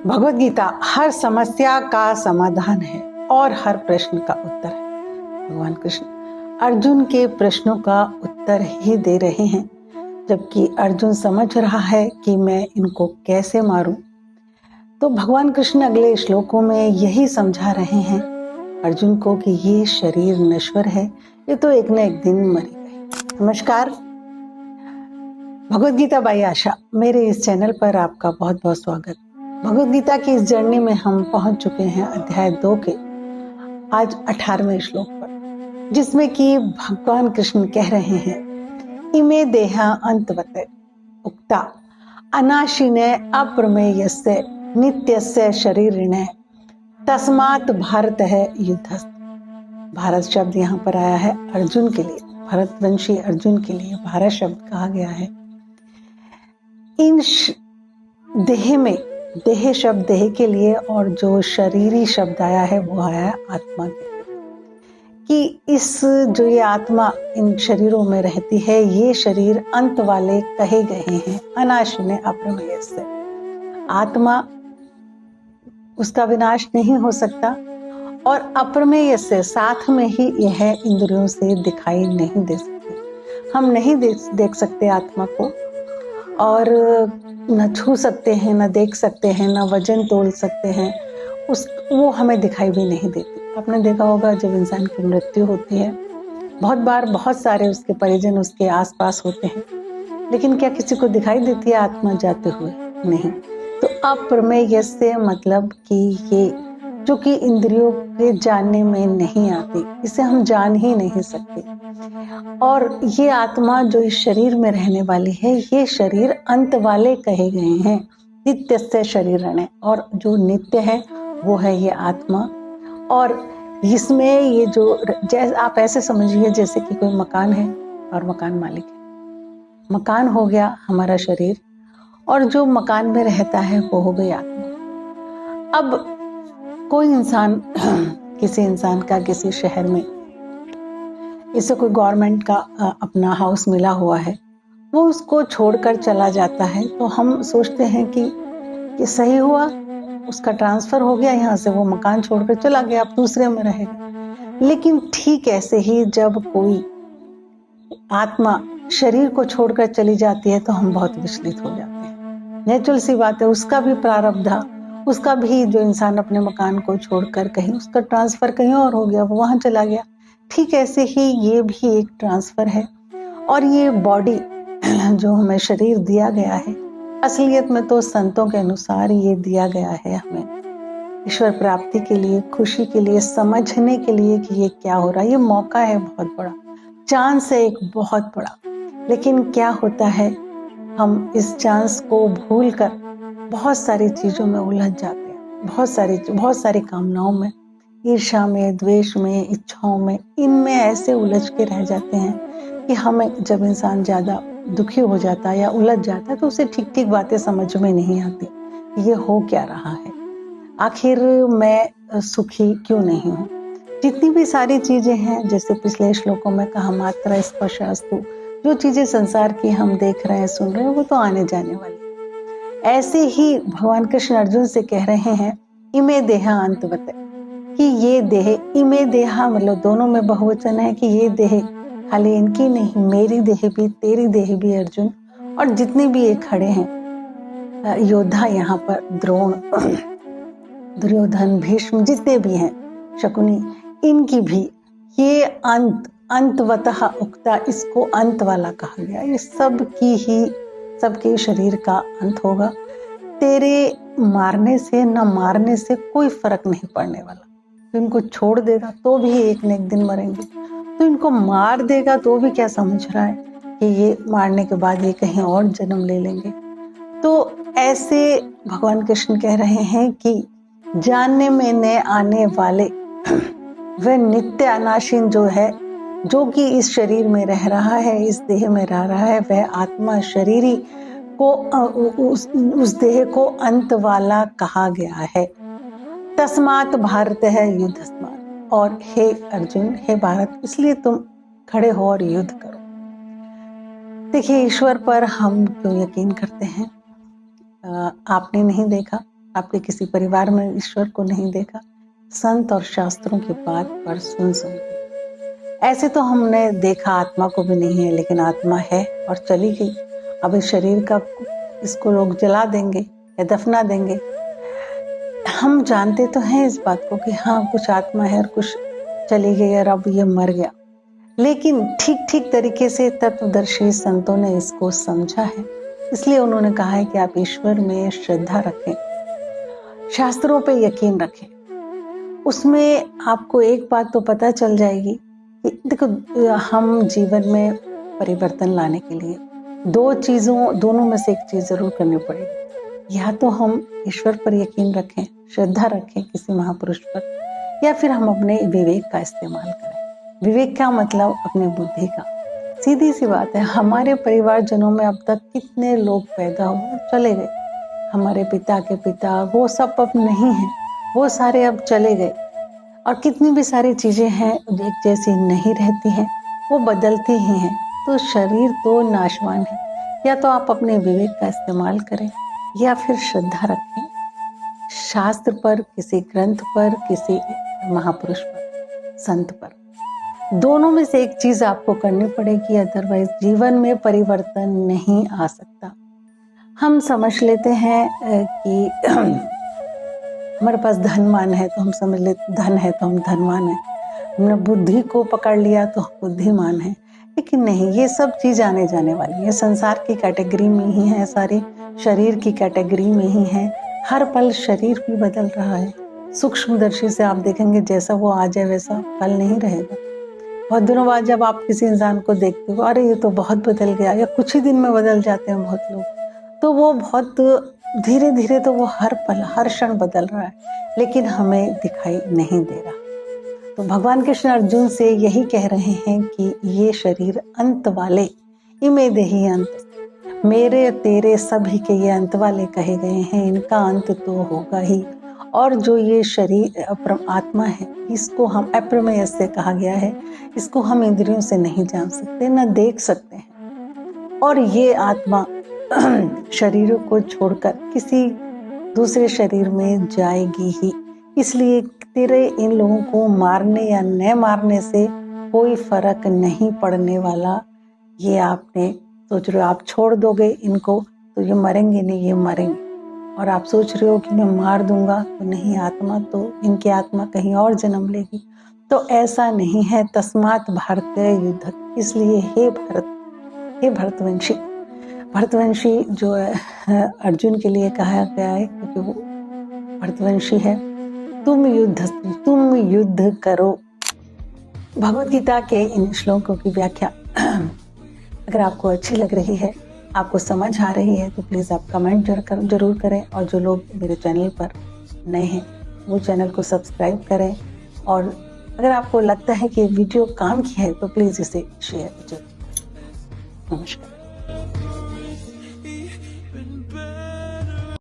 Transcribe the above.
भगवत गीता हर समस्या का समाधान है और हर प्रश्न का उत्तर है। भगवान कृष्ण अर्जुन के प्रश्नों का उत्तर ही दे रहे हैं, जबकि अर्जुन समझ रहा है कि मैं इनको कैसे मारूं। तो भगवान कृष्ण अगले श्लोकों में यही समझा रहे हैं अर्जुन को कि ये शरीर नश्वर है, ये तो एक न एक दिन मरेगा। नमस्कार, भगवत गीता बाई आशा मेरे इस चैनल पर आपका बहुत बहुत स्वागत। भगवत गीता की इस जर्नी में हम पहुंच चुके हैं अध्याय 2 के आज 18वें श्लोक पर, जिसमें कि भगवान कृष्ण कह रहे हैं, इमे देहा अंतवते उक्ता अनाशिने अप्रमेयस्य नित्यस्य शरीरिणे तस्मात् भारत है युद्धस्त। भारत शब्द यहाँ पर आया है अर्जुन के लिए, भरतवंशी अर्जुन के लिए भारत शब्द कहा गया है। इन देह में, देह शब्द देह के लिए, और जो शरीरी शब्द आया है वो आया है आत्मा के लिए, कि इस जो ये आत्मा इन शरीरों में रहती है, ये शरीर अंत वाले कहे गए हैं। अनाशिने अप्रमेय से, आत्मा उसका विनाश नहीं हो सकता, और अप्रमेय से साथ में ही यह इंद्रियों से दिखाई नहीं दे सकती। हम नहीं देख सकते आत्मा को, और न छू सकते हैं, न देख सकते हैं, न वजन तोल सकते हैं, वो हमें दिखाई भी नहीं देती। आपने देखा होगा जब इंसान की मृत्यु होती है, बहुत बार बहुत सारे उसके परिजन उसके आसपास होते हैं, लेकिन क्या किसी को दिखाई देती है आत्मा जाते हुए? नहीं। तो अप्रमेय से मतलब कि ये जो कि इंद्रियों के जानने में नहीं आती, इसे हम जान ही नहीं सकते। और ये आत्मा जो इस शरीर में रहने वाली है, ये शरीर अंत वाले कहे गए हैं। नित्य से शरीर रहने, और जो नित्य है वो है ये आत्मा। और इसमें ये जो, जैसे आप ऐसे समझिए जैसे कि कोई मकान है और मकान मालिक है। मकान हो गया हमारा शरीर, और जो मकान में रहता है वो हो गई आत्मा। अब कोई इंसान किसी इंसान का किसी शहर में, इसे कोई गवर्नमेंट का अपना हाउस मिला हुआ है, वो उसको छोड़कर चला जाता है, तो हम सोचते हैं कि सही हुआ, उसका ट्रांसफर हो गया, यहाँ से वो मकान छोड़कर चला गया, अब दूसरे में रहेगा। लेकिन ठीक ऐसे ही जब कोई आत्मा शरीर को छोड़कर चली जाती है तो हम बहुत विचलित हो जाते हैं। नेचुरल सी बात है, उसका भी प्रारब्ध था, उसका भी, जो इंसान अपने मकान को छोड़कर कहीं, उसका ट्रांसफर कहीं और हो गया, वो वहां चला गया। ठीक ऐसे ही ये भी एक ट्रांसफर है। और ये बॉडी जो हमें शरीर दिया गया है, असलियत में तो संतों के अनुसार ये दिया गया है हमें ईश्वर प्राप्ति के लिए, खुशी के लिए, समझने के लिए कि ये क्या हो रहा है। ये मौका है बहुत बड़ा, चांस है एक बहुत बड़ा। लेकिन क्या होता है, हम इस चांस को भूलकर बहुत सारी चीजों में उलझ जाते हैं, बहुत सारी कामनाओं में, ईर्ष्या में, द्वेष में, इच्छाओं में, इनमें ऐसे उलझ के रह जाते हैं कि हमें, जब इंसान ज्यादा दुखी हो जाता है या उलझ जाता है, तो उसे ठीक ठीक बातें समझ में नहीं आती, ये हो क्या रहा है, आखिर मैं सुखी क्यों नहीं हूँ। जितनी भी सारी चीजें हैं, जैसे पिछले श्लोकों में कहा, मात्रा स्पर्शास्तु, जो चीजें संसार की हम देख रहे हैं, सुन रहे हैं, वो तो आने जाने वाली। ऐसे ही भगवान कृष्ण अर्जुन से कह रहे हैं, इमे देहा अंतवते, कि ये देह, इमे देहा मतलब दोनों में बहुवचन है, कि ये देह खाली इनकी नहीं, मेरी देह भी, तेरी देह भी अर्जुन, और जितने भी ये खड़े हैं योद्धा यहाँ पर, द्रोण, दुर्योधन, भीष्म, जितने भी हैं, शकुनी, इनकी भी ये अंतवतः उक्ता, इसको अंत वाला कहा गया। ये सबके शरीर का अंत होगा। तेरे मारने से न मारने से कोई फर्क नहीं पड़ने वाला। तो इनको छोड़ देगा तो भी एक न एक दिन मरेंगे, तो इनको मार देगा तो भी क्या समझ रहा है कि ये मारने के बाद ये कहीं और जन्म ले लेंगे। तो ऐसे भगवान कृष्ण कह रहे हैं कि जानने में न आने वाले वह नित्य अनाशीन जो है, जो कि इस शरीर में रह रहा है, इस देह में रह रहा है, वह आत्मा शरीरी को, उस देह को अंत वाला कहा गया है। तस्मात् भारत है युद्धस्मात्, और हे अर्जुन, हे भारत, इसलिए तुम खड़े हो और युद्ध करो। देखिए, ईश्वर पर हम क्यों यकीन करते हैं? आपने नहीं देखा, आपके किसी परिवार में ईश्वर को नहीं देखा, संत और शास्त्रों की बात पर सुन के। ऐसे तो हमने देखा आत्मा को भी नहीं है, लेकिन आत्मा है और चली गई। अब इस शरीर का इसको लोग जला देंगे या दफना देंगे। हम जानते तो हैं इस बात को कि हाँ कुछ आत्मा है और कुछ चली गई और अब ये मर गया, लेकिन ठीक तरीके से तत्वदर्शी संतों ने इसको समझा है। इसलिए उन्होंने कहा है कि आप ईश्वर में श्रद्धा रखें, शास्त्रों पे यकीन रखें। उसमें आपको एक बात तो पता चल जाएगी कि देखो, हम जीवन में परिवर्तन लाने के लिए दोनों में से एक चीज जरूर करनी पड़ेगी। या तो हम ईश्वर पर यकीन रखें, श्रद्धा रखें किसी महापुरुष पर, या फिर हम अपने विवेक का इस्तेमाल करें। विवेक का मतलब अपने बुद्धि का। सीधी सी बात है, हमारे परिवारजनों में अब तक कितने लोग पैदा हुए चले गए। हमारे पिता के पिता वो सब अब नहीं है, वो सारे अब चले गए। और कितनी भी सारी चीजें हैं एक जैसी नहीं रहती हैं, वो बदलती ही हैं। तो शरीर तो नाशवान है। या तो आप अपने विवेक का इस्तेमाल करें या फिर श्रद्धा रखें शास्त्र पर, किसी ग्रंथ पर, किसी महापुरुष पर, संत पर। दोनों में से एक चीज आपको करनी पड़ेगी, अदरवाइज जीवन में परिवर्तन नहीं आ सकता। हम समझ लेते हैं कि हमारे पास धनवान है तो हम समझ लेते, धन है तो हम धनवान है। हमने बुद्धि को पकड़ लिया तो हम बुद्धिमान है, लेकिन नहीं, ये सब चीज आने जाने वाली है। संसार की कैटेगरी में ही है, सारी शरीर की कैटेगरी में ही है। हर पल शरीर भी बदल रहा है। सूक्ष्मदर्शी से आप देखेंगे जैसा वो आज है वैसा कल नहीं रहेगा। बहुत दिनों बाद जब आप किसी इंसान को देखते हो, अरे ये तो बहुत बदल गया, या कुछ ही दिन में बदल जाते हैं बहुत लोग, तो वो बहुत धीरे धीरे, तो वो हर पल हर क्षण बदल रहा है, लेकिन हमें दिखाई नहीं दे रहा। तो भगवान कृष्ण अर्जुन से यही कह रहे हैं कि ये शरीर अंत वाले, इमे देहि अंत, मेरे तेरे सभी के ये अंत वाले कहे गए हैं, इनका अंत तो होगा ही। और जो ये शरीर आत्मा है, इसको हम अप्रमेय से कहा गया है, इसको हम इंद्रियों से नहीं जान सकते, न देख सकते हैं। और ये आत्मा शरीरों को छोड़कर किसी दूसरे शरीर में जाएगी ही। इसलिए तेरे इन लोगों को मारने या न मारने से कोई फर्क नहीं पड़ने वाला। ये आपने सोच रहे हो आप छोड़ दोगे इनको तो ये मरेंगे नहीं, ये मरेंगे। और आप सोच रहे हो कि मैं मार दूंगा तो नहीं, आत्मा तो इनकी आत्मा कहीं और जन्म लेगी। तो ऐसा नहीं है। तस्मात् भारतीय युद्ध। इसलिए हे भरतवंशी, भरतवंशी जो है अर्जुन के लिए कहा गया है क्योंकि वो भरतवंशी है। तुम युद्ध करो। भगवद गीता के इन श्लोकों की व्याख्या अगर आपको अच्छी लग रही है, आपको समझ आ रही है, तो प्लीज़ आप कमेंट जरूर करें। और जो लोग मेरे चैनल पर नए हैं वो चैनल को सब्सक्राइब करें। और अगर आपको लगता है कि वीडियो काम की है तो प्लीज़ इसे शेयर कीजिए। नमस्कार।